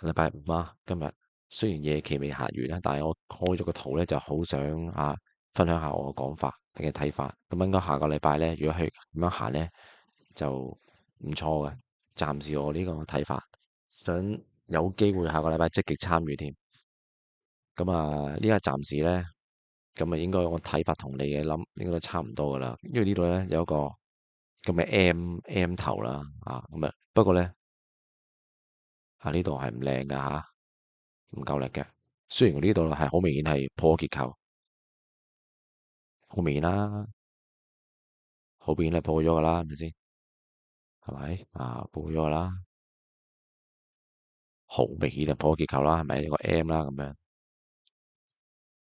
禮拜五啊，今日雖然夜期未行完啦，但係我開咗個圖咧，就好想分享下我嘅講法定嘅睇法。咁應該下個禮拜咧，如果係咁樣行咧，就唔錯嘅。暫時我呢個睇法，想有機會下個禮拜積極參與添。咁呢家暫時咧，咁應該我睇法同你嘅諗應該都差唔多噶啦。因為呢度咧有一個咁嘅 M 頭啦，咁不過咧呢度係唔靚噶唔夠力嘅。雖然我呢度係好明顯係破結構，好明顯啦，好明顯係破咗噶啦，係咪先？係咪破咗噶啦，好明顯係破結構啦，係咪有個 M 啦咁樣？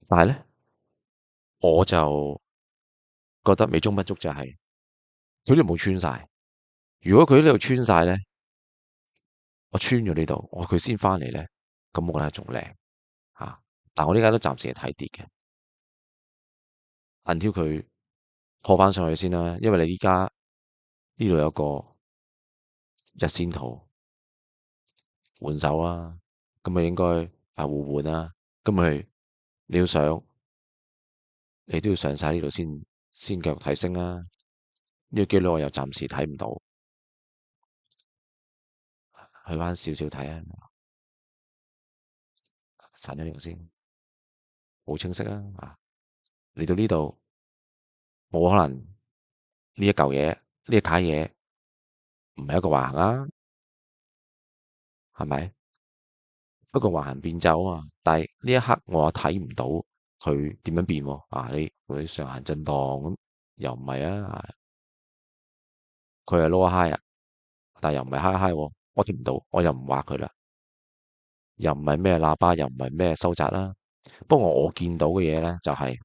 但係咧，我就覺得美中不足就係佢都冇穿晒。如果佢呢度穿晒咧，我穿咗呢度，佢先翻嚟咧，咁我覺得仲靚吓。但我呢家都暫時係睇跌嘅，until 佢破翻上去先啦。因為你依家呢度有個日線圖換手啊，咁咪應該互換啊。咁佢你要上，你都要上晒呢度先繼續提升啊。呢個機率我又暫時睇唔到，去翻少少睇啊，鏟咗呢度先，好清晰啊。嚟到呢度冇可能呢一嚿嘢，呢一楷嘢唔係一個橫行啊，係咪？不過橫行變奏啊嘛，但係呢一刻我又睇唔到佢點樣變喎。你佢上行震盪咁又唔係啊，佢係 lower high 啊，但係又唔係 high high 喎，我見唔到，我又唔畫佢啦，又唔係咩喇叭，又唔係咩收窄啦。不過我見到嘅嘢咧就係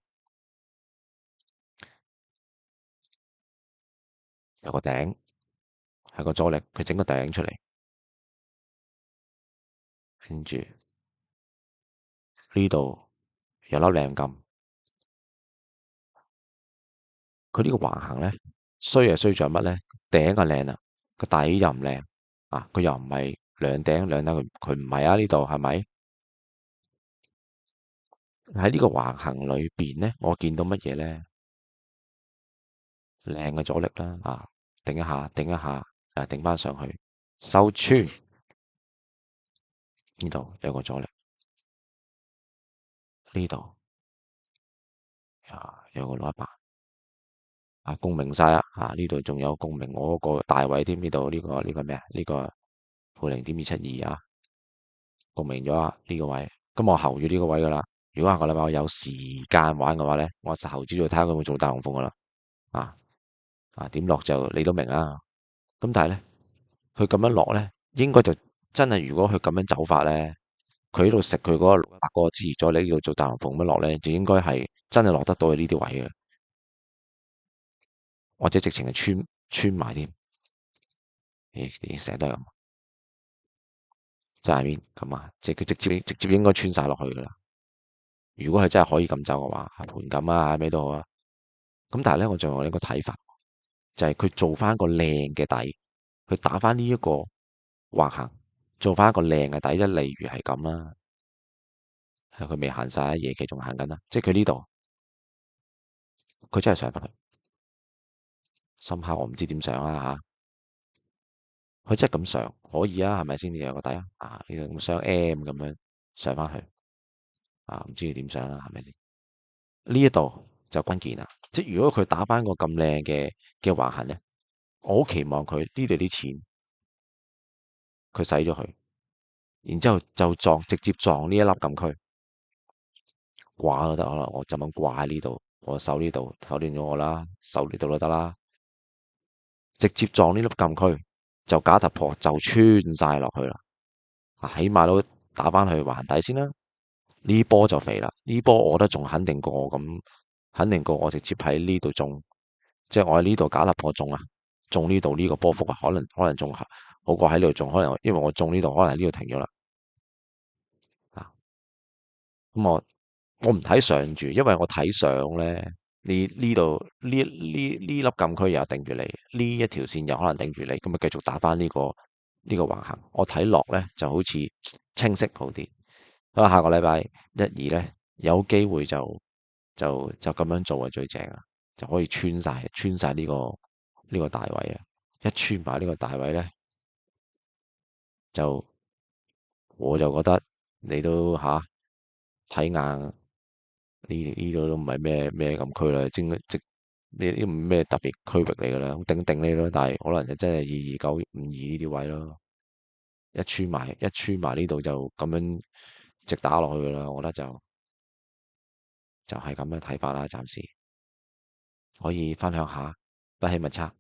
有個頂，係個阻力，佢整個頂出嚟，跟住呢度有粒靚金，佢呢個橫行咧衰係衰在乜咧？頂就靚啦，個底又唔靚佢又唔係兩頂兩底，佢唔係呢度係咪？喺呢個橫行裏邊咧，我見到乜嘢咧？靚嘅阻力啦，頂一下，頂一下，頂翻上去，收穿呢度有個阻力，呢度有個618共鳴晒啦，呢度仲有共鳴我嗰個大位添，呢度呢個咩啊？呢個負0.272共鳴咗呢個位，咁我候住呢個位噶啦。如果下個禮拜我有時間玩嘅話咧，我就候住度睇下佢會做大龍鳳噶啦，點落就你都明啊。咁但係咧，佢咁樣落咧，應該就真係如果佢咁樣走法咧，佢喺度食佢嗰個618嗰個支持咗你呢度做大龍鳳咁樣落咧，就應該係真係落得到去呢啲位嘅，或者直情係穿埋添。你成日都係咁，即係面咁即係佢直接應該穿晒落去噶啦。如果係真係可以咁走嘅話，盤咁咩都好啊。咁但係咧，我仲有呢個睇法，就係佢做翻一個靚嘅底，佢打翻呢一個橫行，做翻一個靚嘅底，例如係咁啦。佢未行晒，夜期仲行緊啦，即係佢呢度，佢真係上翻去，深刻我唔知點上佢真係咁上可以係咪先？你有個底呢個咁雙 M 咁樣上翻去唔知佢點上啦，係咪先？呢一度就關鍵啦，即係如果佢打翻個咁靚嘅橫行咧，我好期望佢呢度啲錢佢使咗佢，然之後就直接撞呢一粒禁區掛都得，可能我就咁掛喺呢度，我守呢度否定咗我啦，守呢度都得啦，直接撞呢粒禁區就假突破就穿晒落去啦，起碼都打翻去橫底先啦。呢波就肥啦，呢波我覺得仲肯定過我咁，肯定過我直接喺呢度中，即係我喺呢度假突破中中呢度呢個波幅可能仲好過喺呢度中，可能因為我中呢度可能喺呢度停咗啦。咁我唔睇上住，因為我睇上咧，你呢度呢粒禁區又頂住你，呢一條線又可能頂住你，咁咪繼續打翻呢個橫行。我睇落咧就好似清晰好啲。咁啊，下個禮拜一二咧，有機會就咁樣做係最正啊，就可以穿晒呢個大位啊！一穿埋呢個大位咧，就我就覺得你都睇硬呢度都唔係咩禁區啦，即呢啲唔咩特別區域嚟噶啦，定你咯。但係可能就真係2295呢啲位咯，一穿埋呢度就咁樣直打落去噶啦。我覺得就係咁樣睇法啦，暫時可以分享下，不欺勿測。